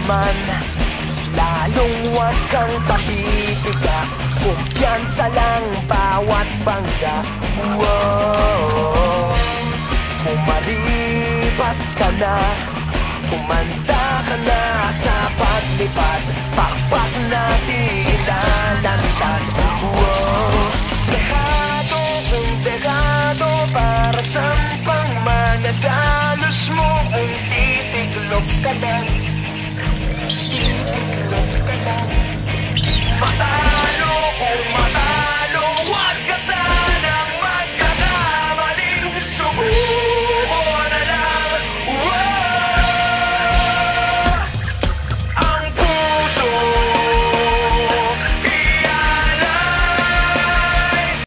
man, lalong huwag kang papipiga. Kumpiyansa lang bawat bangga. Wow. Kumalibas ka na, kumanda ka na sa paglipad. Pakpak natin lalantad. Wow. Dekado kung dekado, para saan pang manadalos mo kung titiklop ka lang. Titiklop ka lang.